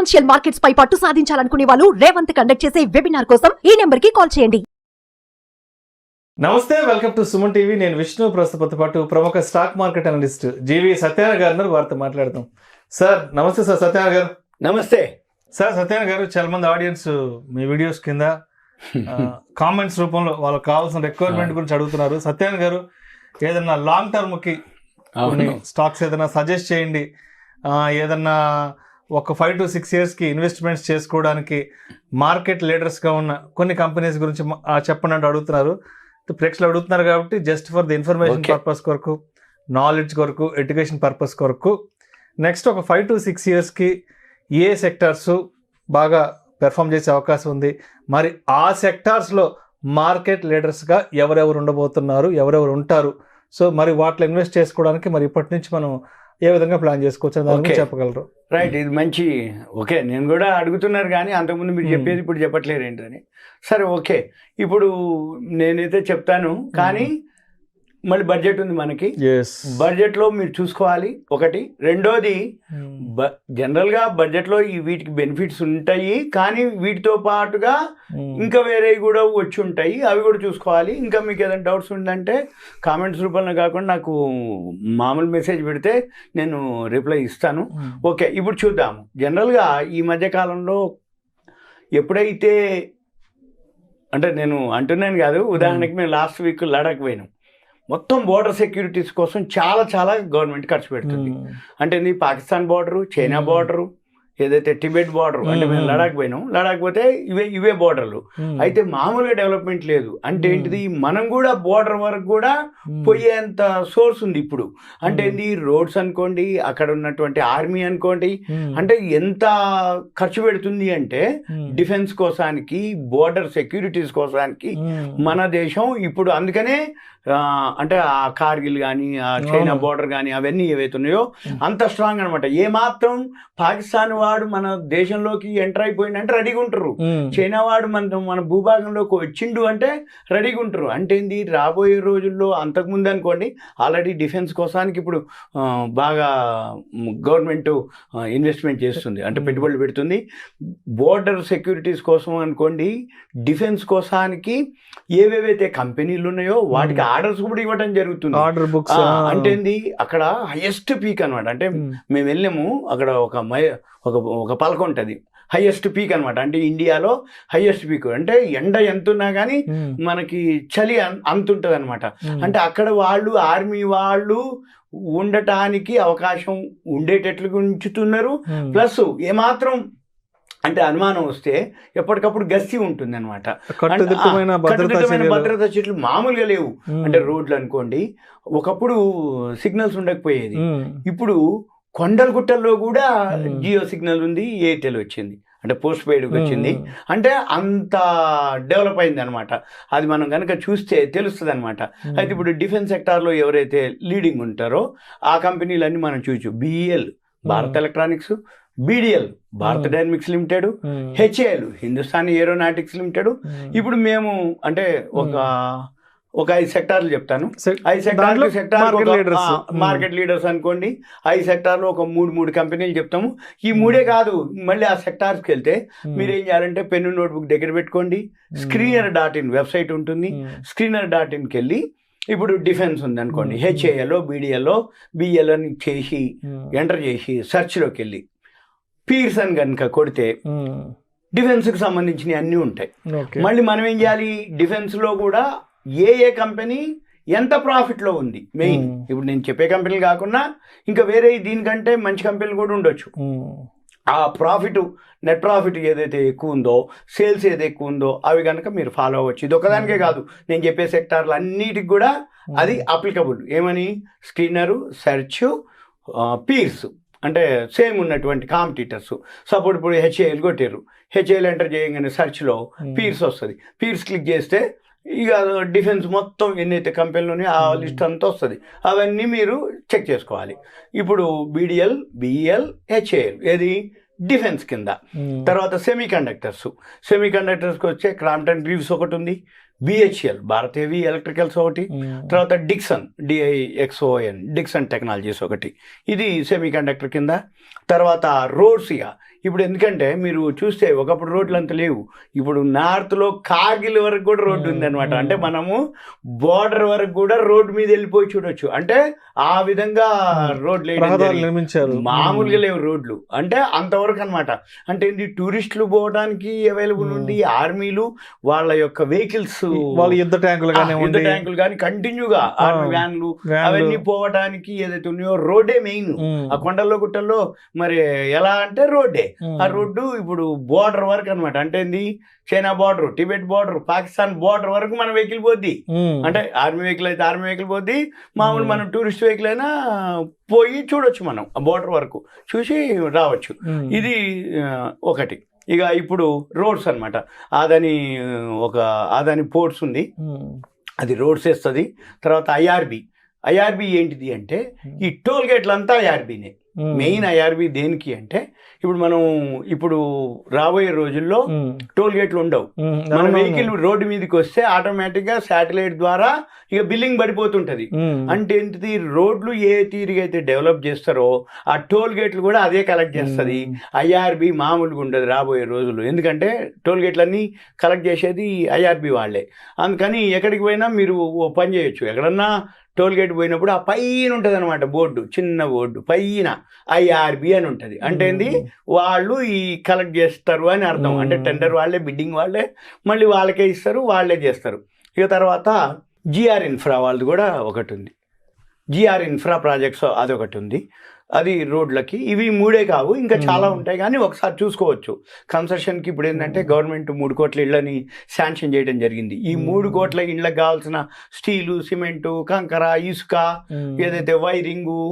Financial markets పై పట్టు సాధించాలనుకునే వాళ్ళు Revanth conduct చేసే వెబినార్ కోసం ఈ నెంబర్ కి కాల్ చేయండి. నమస్తే, వెల్కమ్ టు సుమన్ టీవీ. నేను విష్ణు. ప్రస్తుత పాటు ప్రముఖ స్టాక్ మార్కెట్ అనలిస్ట్ జీవి సత్యనారాయణ గారు వారితో మాట్లాడదాం. సార్ నమస్తే. సార్ సత్యనారాయణ గారు నమస్తే. సార్ సత్యనారాయణ గారు, చాలా మంది ఆడియన్స్ మీ వీడియోస్ కింద కామెంట్స్ రూపంలో వాళ్ళకి కావాల్సిన రిక్వైర్మెంట్ గురించి అడుగుతున్నారు. సత్యనారాయణ గారు, ఏదన్నా లాంగ్ టర్మ్ కి స్టాక్స్ ఏదైనా సజెస్ట్ చేయండి, ఏదన్నా ఒక 5 to 6 years కి ఇన్వెస్ట్మెంట్స్ చేసుకోవడానికి మార్కెట్ లీడర్స్గా ఉన్న కొన్ని కంపెనీస్ గురించి చెప్పండి అంటూ అడుగుతున్నారు. ప్రేక్షకులు అడుగుతున్నారు కాబట్టి just for the information purpose కొరకు, నాలెడ్జ్ కొరకు, ఎడ్యుకేషన్ పర్పస్ కొరకు, నెక్స్ట్ ఒక 5 to 6 years కి ఏ సెక్టార్స్ బాగా పెర్ఫామ్ చేసే అవకాశం ఉంది, మరి ఆ సెక్టార్స్లో మార్కెట్ లీడర్స్గా ఎవరెవరు ఉండబోతున్నారు, ఎవరెవరు ఉంటారు, సో మరి వాటిలో ఇన్వెస్ట్ చేసుకోవడానికి మరి ఇప్పటి నుంచి మనం ఏ విధంగా ప్లాన్ చేసుకోవచ్చు దాని గురించి చెప్పగలరు? రైట్, ఇది మంచి. ఓకే, నేను కూడా అడుగుతున్నారు కానీ అంతకుముందు మీరు చెప్పేది ఇప్పుడు చెప్పట్లేరు ఏంటని. సరే, ఓకే, ఇప్పుడు నేనైతే చెప్తాను కానీ మళ్ళీ బడ్జెట్ ఉంది మనకి. బడ్జెట్లో మీరు చూసుకోవాలి ఒకటి. రెండోది, జనరల్గా బడ్జెట్లో వీటికి బెనిఫిట్స్ ఉంటాయి కానీ వీటితో పాటుగా ఇంకా వేరే కూడా వచ్చి ఉంటాయి, అవి కూడా చూసుకోవాలి. ఇంకా మీకు ఏదైనా డౌట్స్ ఉందంటే కామెంట్స్ రూపంలో కాకుండా నాకు మామూలు మెసేజ్ పెడితే నేను రిప్లై ఇస్తాను. ఓకే, ఇప్పుడు చూద్దాము. జనరల్గా ఈ మధ్యకాలంలో ఎప్పుడైతే అంటే నేను అంటున్నాను కాదు, ఉదాహరణకి మేము లాస్ట్ వీక్ లడాక్ పోయినాం. మొత్తం బోర్డర్ సెక్యూరిటీస్ కోసం చాలా గవర్నమెంట్ ఖర్చు పెడుతుంది. అంటే నీ పాకిస్తాన్ బోర్డరు, చైనా బోర్డరు, ఏదైతే టిబెట్ బోర్డర్, అంటే మేము లడాక్ పోయినాం, లడాక్ పోతే ఇవే బోర్డర్లు. అయితే మామూలుగా డెవలప్మెంట్ లేదు. అంటే ఏంటిది, మనం కూడా బోర్డర్ వరకు కూడా పోయేంత సోర్స్ ఉంది ఇప్పుడు. అంటే ఏంది, రోడ్స్ అనుకోండి, అక్కడ ఉన్నటువంటి ఆర్మీ అనుకోండి, అంటే ఎంత ఖర్చు పెడుతుంది అంటే డిఫెన్స్ కోసానికి, బోర్డర్ సెక్యూరిటీస్ కోసానికి మన దేశం ఇప్పుడు. అందుకనే అంటే ఆ కార్గిల్ కానీ, ఆ చైనా బోర్డర్ కానీ, అవన్నీ ఏవైతే ఉన్నాయో అంత స్ట్రాంగ్ అనమాట. ఏమాత్రం పాకిస్తాన్ వాడు మన దేశంలోకి ఎంటర్ అయిపోయిందంటే రెడీగా ఉంటారు, చైనా వాడు మన భూభాగంలోకి వచ్చిండు అంటే రెడీగా ఉంటారు. అంటే ఏంది, రాబోయే రోజుల్లో అంతకుముందు అనుకోండి ఆల్రెడీ డిఫెన్స్ కోసానికి ఇప్పుడు బాగా గవర్నమెంట్ ఇన్వెస్ట్మెంట్ చేస్తుంది, అంటే పెట్టుబడులు పెడుతుంది. బోర్డర్ సెక్యూరిటీస్ కోసం అనుకోండి, డిఫెన్స్ కోసానికి ఏవేవైతే కంపెనీలు ఉన్నాయో వాటికి ఆర్డర్స్ కూడా ఇవ్వడం జరుగుతుంది. ఆర్డర్ బుక్స్ అంటే ఏంది, అక్కడ హైయెస్ట్ పీక్ అనమాట. అంటే మేము వెళ్ళాము, అక్కడ ఒక పలక ఉంటుంది, హైయెస్ట్ పీక్ అనమాట. అంటే ఇండియాలో హైయెస్ట్ పీక్. అంటే ఎండ ఎంత ఉన్నా కానీ మనకి చలి అంత ఉంటుంది అనమాట. అంటే అక్కడ వాళ్ళు ఆర్మీ వాళ్ళు ఉండటానికి అవకాశం ఉండేటట్లు ఉంచుతున్నారు. ప్లస్ ఏమాత్రం అంటే అనుమానం వస్తే ఎప్పటికప్పుడు గస్తీ ఉంటుంది అనమాట. భద్రతా చెట్లు మామూలుగా లేవు. అంటే రోడ్లు అనుకోండి, ఒకప్పుడు సిగ్నల్స్ ఉండకపోయేది, ఇప్పుడు కొండల గుట్టల్లో కూడా జియో సిగ్నల్ ఉంది, ఎయిర్టెల్ వచ్చింది, అంటే పోస్ట్ పెయిడ్కి వచ్చింది. అంటే అంత డెవలప్ అయింది అనమాట. అది మనం కనుక చూస్తే తెలుస్తుంది అనమాట. అయితే ఇప్పుడు డిఫెన్స్ సెక్టార్లో ఎవరైతే లీడింగ్ ఉంటారో ఆ కంపెనీలన్నీ మనం చూచు. BEL Bharat electronics, BDL Bharat dynamics limited, HAL Hindustan aeronautics limited. ఇప్పుడు మేము అంటే ఒక 5 సెక్టార్లు చెప్తాను. 5 సెక్టార్లు మార్కెట్ లీడర్స్ అనుకోండి. 5 సెక్టార్లో ఒక 3 కంపెనీలు చెప్తాము. ఈ 3 కాదు, మళ్ళీ ఆ సెక్టార్స్కి వెళ్తే మీరు ఏం చేయాలంటే పెన్ను నోట్బుక్ దగ్గర పెట్టుకోండి. screener.in వెబ్సైట్ ఉంటుంది, screener.inకి వెళ్ళి ఇప్పుడు డిఫెన్స్ ఉంది అనుకోండి, HAL BDL అని చేసి ఎంటర్ చేసి సెర్చ్లోకి వెళ్ళి పీర్సన్ కనుక కొడితే డిఫెన్స్కి సంబంధించినవి అన్నీ ఉంటాయి. మళ్ళీ మనం ఏం చేయాలి, డిఫెన్స్లో కూడా ఏ కంపెనీ ఎంత ప్రాఫిట్లో ఉంది మెయిన్. ఇప్పుడు నేను చెప్పే కంపెనీలు కాకుండా ఇంకా వేరే దీనికంటే మంచి కంపెనీలు కూడా ఉండొచ్చు. ఆ ప్రాఫిట్, నెట్ ప్రాఫిట్ ఏదైతే ఎక్కువ ఉందో, సేల్స్ ఏదైతే ఎక్కువ ఉందో అవి కనుక మీరు ఫాలో అవ్వచ్చు. ఇది ఒకదానికే కాదు, నేను చెప్పే సెక్టార్లు అన్నిటికి కూడా అది అప్లికబుల్. ఏమని, స్క్రీనరు, సెర్చ్, పీర్స్, అంటే సేమ్ ఉన్నటువంటి కాంపిటీటర్స్. సపోర్ట్ ఇప్పుడు HAL కొట్టారు, HAL ఎంటర్ చేయగానే సెర్చ్లో పీర్స్ వస్తుంది. పీర్స్ క్లిక్ చేస్తే ఇక డిఫెన్స్ మొత్తం ఎన్నైతే కంపెనీలు ఉన్నాయో ఆ లిస్ట్ అంతా వస్తుంది. అవన్నీ మీరు చెక్ చేసుకోవాలి. ఇప్పుడు BDL, BEL, HAL ఏది డిఫెన్స్ కింద. తర్వాత సెమీ కండక్టర్స్కి వచ్చే క్రాంప్టన్ గ్రీవ్స్ ఒకటి ఉంది, BHEL భారత్ హెవీ ఎలక్ట్రికల్స్ ఒకటి, తర్వాత డిక్సన్ DIXON డిక్సన్ టెక్నాలజీస్ ఒకటి, ఇది సెమీ కండక్టర్ కింద. తర్వాత రోడ్సియా, ఇప్పుడు ఎందుకంటే మీరు చూస్తే ఒకప్పుడు రోడ్లు అంత లేవు. ఇప్పుడు నార్త్లో కార్గిల్ వరకు కూడా రోడ్డు ఉంది అనమాట. అంటే మనము బోర్డర్ వరకు కూడా రోడ్డు మీద వెళ్ళిపోయి చూడొచ్చు. అంటే ఆ విధంగా రోడ్లు నిర్మించారు, మామూలుగా లేవు రోడ్లు. అంటే అంతవరకు అనమాట. అంటే ఇది టూరిస్టులు పోవడానికి అవైలబుల్ ఉంది. ఆర్మీలు వాళ్ళ యొక్క వెహికల్స్, వాళ్ళ యుద్ధ ట్యాంకులు కానీ కంటిన్యూగా ఆర్మీ వ్యాన్లు అవన్నీ పోవడానికి ఏదైతే ఉన్నాయో రోడ్డే మెయిన్. ఆ కొండల్లో గుట్టల్లో మరి ఎలా అంటే రోడ్డే. ఆ రోడ్డు ఇప్పుడు బోర్డర్ వరకు అనమాట. అంటే ఏంది, China border, Tibet border, Pakistan border వరకు మన వెహికల్ పోద్ది. అంటే ఆర్మీ వెహికల్ అయితే ఆర్మీ వెహికల్ పోద్ది, మామూలు మనం టూరిస్ట్ వెహికల్ అయినా పోయి చూడొచ్చు. మనం ఆ బోర్డర్ వరకు చూసి రావచ్చు. ఇది ఒకటి. ఇక ఇప్పుడు రోడ్స్ అనమాట. ఆదాని పోర్ట్స్ ఉంది, అది రోడ్స్ వేస్తుంది. తర్వాత ఐఆర్బి ఏంటిది అంటే ఈ టోల్ గేట్లు అంతా ఐఆర్బీనే. మెయిన్ ఐఆర్బి దేనికి అంటే ఇప్పుడు రాబోయే రోజుల్లో టోల్ గేట్లు ఉండవు. మన వెహికల్ రోడ్డు మీదకి వస్తే ఆటోమేటిక్ గా శాటిలైట్ ద్వారా ఇక బిల్లింగ్ పడిపోతుంటది. అంటే ఏంటిది, రోడ్లు ఏ తీరుగా అయితే డెవలప్ చేస్తారో ఆ టోల్ గేట్లు కూడా అదే కలెక్ట్ చేస్తుంది. ఐఆర్బి మామూలుగా ఉండదు రాబోయే రోజుల్లో. ఎందుకంటే టోల్ గేట్లన్నీ కలెక్ట్ చేసేది ఐఆర్బి వాళ్ళే. అందుకని ఎక్కడికి పోయినా మీరు ఓ పని చేయొచ్చు. ఎక్కడన్నా టోల్ గేట్ పోయినప్పుడు ఆ పైన ఉంటుంది అనమాట బోర్డు, చిన్న బోర్డు పైన ఐఆర్బి అని ఉంటుంది. అంటే ఏంది, వాళ్ళు ఈ కలెక్ట్ చేస్తారు అని అర్థం. అంటే టెండర్ వాళ్ళే, బిడ్డింగ్ వాళ్ళే, మళ్ళీ వాళ్ళకే ఇస్తారు, వాళ్ళే చేస్తారు. ఇక తర్వాత జిఆర్ ఇన్ఫ్రా వాళ్ళది కూడా ఒకటి ఉంది. జిఆర్ ఇన్ఫ్రా ప్రాజెక్ట్స్ అదొకటి ఉంది. అది రోడ్లకి. ఇవి 3 కావు, ఇంకా చాలా ఉంటాయి. కానీ ఒకసారి చూసుకోవచ్చు. కన్స్ట్రక్షన్కి ఇప్పుడు ఏంటంటే గవర్నమెంట్ 3 కోట్ల ఇళ్ళని శాంక్షన్ చేయడం జరిగింది. ఈ 3 కోట్ల ఇళ్ళకి కావాల్సిన స్టీలు, సిమెంటు, కంకర, ఇసుక, ఏదైతే వైరింగు,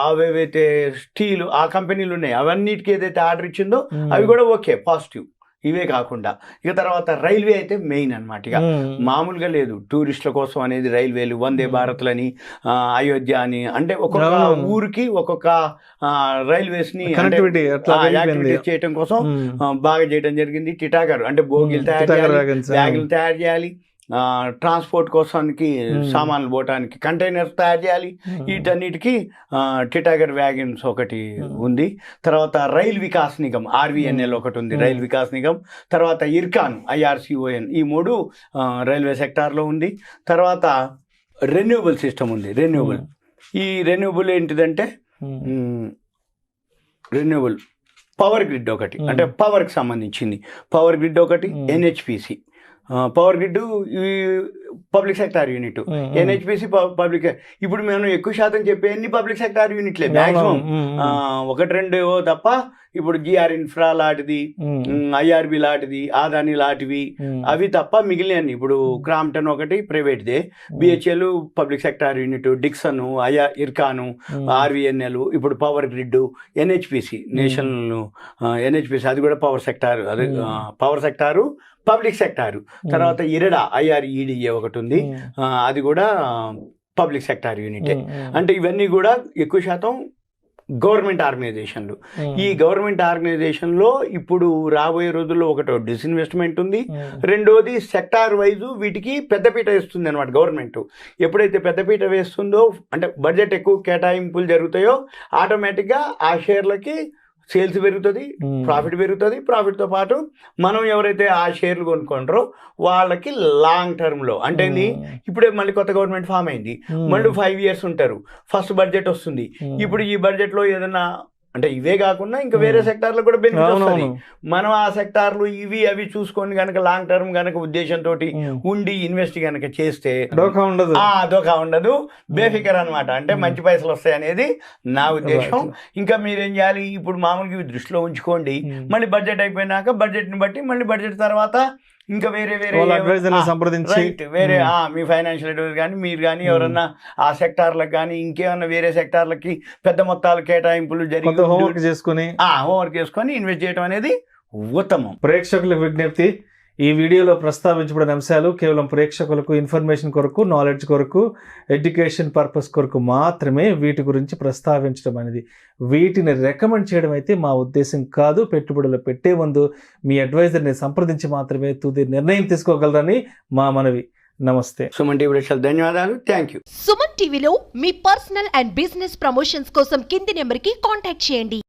అవేవైతే స్టీలు ఆ కంపెనీలు ఉన్నాయి అవన్నిటికీ ఏదైతే ఆర్డర్ ఇచ్చిందో అవి కూడా ఓకే, పాజిటివ్. ఇవే కాకుండా ఇక తర్వాత రైల్వే అయితే మెయిన్ అనమాట. ఇక మామూలుగా లేదు. టూరిస్టుల కోసం అనేది రైల్వేలు, వందే భారత్లని, అయోధ్య అని, అంటే ఒక్కొక్క ఊరికి ఒక్కొక్క రైల్వేస్ ని చేయడం కోసం బాగా చేయడం జరిగింది. టిటాగర్ అంటే బోగీలు తయారు చేయాలి, బ్యాగులు తయారు చేయాలి, ట్రాన్స్పోర్ట్ కోసానికి సామాన్లు పోవటానికి కంటైనర్స్ తయారు చేయాలి. వీటన్నిటికీ టిటాగర్ వ్యాగన్స్ ఒకటి ఉంది. తర్వాత రైల్ వికాస్ నిగమ్ ఆర్వీఎన్ఎల్ ఒకటి ఉంది, రైల్ వికాస్ నిగమ్. తర్వాత ఇర్కాన్ ఐఆర్సిఓఎన్, ఈ 3 రైల్వే సెక్టార్లో ఉంది. తర్వాత రెన్యూవబుల్ సిస్టమ్ ఉంది. ఈ రెన్యూవబుల్ ఏంటిదంటే రెన్యూవబుల్ పవర్ గ్రిడ్ ఒకటి, అంటే పవర్కి సంబంధించింది పవర్ గ్రిడ్ ఒకటి. NHPC power grid public sector unit, NHPC public. ఇప్పుడు మేము ఎక్కువ శాతం చెప్పే అన్ని పబ్లిక్ సెక్టార్ యూనిట్లే మ్యాక్సిమం, 1-2 తప్ప. ఇప్పుడు జిఆర్ ఇన్ఫ్రా లాంటిది, ఐఆర్బి లాంటిది, ఆదాని లాంటివి, అవి తప్ప మిగిలిన ఇప్పుడు క్రాంప్టన్ ఒకటి ప్రైవేట్దే, BHEL public sector unit, Dixon, IRCON, RVNL, ఇప్పుడు power grid, NHPC national NHPC అది కూడా పవర్ సెక్టార్, అది పవర్ సెక్టారు పబ్లిక్ సెక్టారు. తర్వాత ఇరడా ఐఆర్ఈడిఏ ఒకటి ఉంది, అది కూడా పబ్లిక్ సెక్టార్ యూనిటే. అంటే ఇవన్నీ కూడా ఎక్కువ శాతం గవర్నమెంట్ ఆర్గనైజేషన్లు. ఈ గవర్నమెంట్ ఆర్గనైజేషన్లో ఇప్పుడు రాబోయే రోజుల్లో ఒకటో డిస్ఇన్వెస్ట్మెంట్ ఉంది, రెండోది సెక్టార్ వైజు వీటికి పెద్దపీట వేస్తుంది అనమాట గవర్నమెంట్. ఎప్పుడైతే పెద్దపీట వేస్తుందో, అంటే బడ్జెట్ ఎక్కువ కేటాయింపులు జరుగుతాయో ఆటోమేటిక్గా ఆ షేర్లకి సేల్స్ పెరుగుతుంది, ప్రాఫిట్ పెరుగుతుంది. ప్రాఫిట్తో పాటు మనం ఎవరైతే ఆ షేర్లు కొనుక్కుంటారో వాళ్ళకి లాంగ్ టర్మ్లో, అంటే ఇప్పుడే మళ్ళీ కొత్త గవర్నమెంట్ ఫామ్ అయింది, మళ్ళీ 5 years ఉంటారు, ఫస్ట్ బడ్జెట్ వస్తుంది. ఇప్పుడు ఈ బడ్జెట్లో ఏదైనా అంటే ఇవే కాకుండా ఇంకా వేరే సెక్టార్లో కూడా బెనిఫిట్ వస్తుంది. మనం ఆ సెక్టార్లు ఇవి అవి చూసుకొని కనుక లాంగ్ టర్మ్ కనుక ఉద్దేశంతో ఉండి ఇన్వెస్ట్ కనుక చేస్తే దోఖా ఉండదు, బేఫికర్ అనమాట. అంటే మంచి పైసలు వస్తాయి అనేది నా ఉద్దేశం. ఇంకా మీరేం చేయాలి, ఇప్పుడు మామూలుగా ఇవి దృష్టిలో ఉంచుకోండి. మళ్ళీ బడ్జెట్ అయిపోయినాక బడ్జెట్ని బట్టి మళ్ళీ బడ్జెట్ తర్వాత ఇంకా వేరే సంప్రదించి వేరే మీ ఫైనాన్షియల్ అడ్వైజర్ కానీ మీరు కానీ ఎవరన్నా ఆ సెక్టార్లకు కానీ ఇంకేమన్నా వేరే సెక్టార్లకి పెద్ద మొత్తాలు కేటాయింపులు జరిగి హోంవర్క్ చేసుకొని ఇన్వెస్ట్ చేయడం అనేది ఉత్తమం. ప్రేక్షకులకు విజ్ఞప్తి, ఈ వీడియోలో ప్రస్తావించబడిన అంశాలు కేవలం ప్రేక్షకులకు ఇన్ఫర్మేషన్ కొరకు, నాలెడ్జ్ కొరకు, ఎడ్యుకేషన్ పర్పస్ కొరకు మాత్రమే వీటి గురించి ప్రస్తావించడం అనేది. వీటిని రికమెండ్ చేయడం అయితే మా ఉద్దేశం కాదు. పెట్టుబడులు పెట్టే ముందు మీ అడ్వైజర్ని సంప్రదించి మాత్రమే తుది నిర్ణయం తీసుకోగలరని మా మనవి. నమస్తే. సుమన్ టీవీ ధన్యవాదాలు. Thank you. సుమన్ టీవీలో మీ పర్సనల్ అండ్ బిజినెస్ ప్రమోషన్స్ కోసం కింది నెంబర్కి కాంటాక్ట్ చేయండి.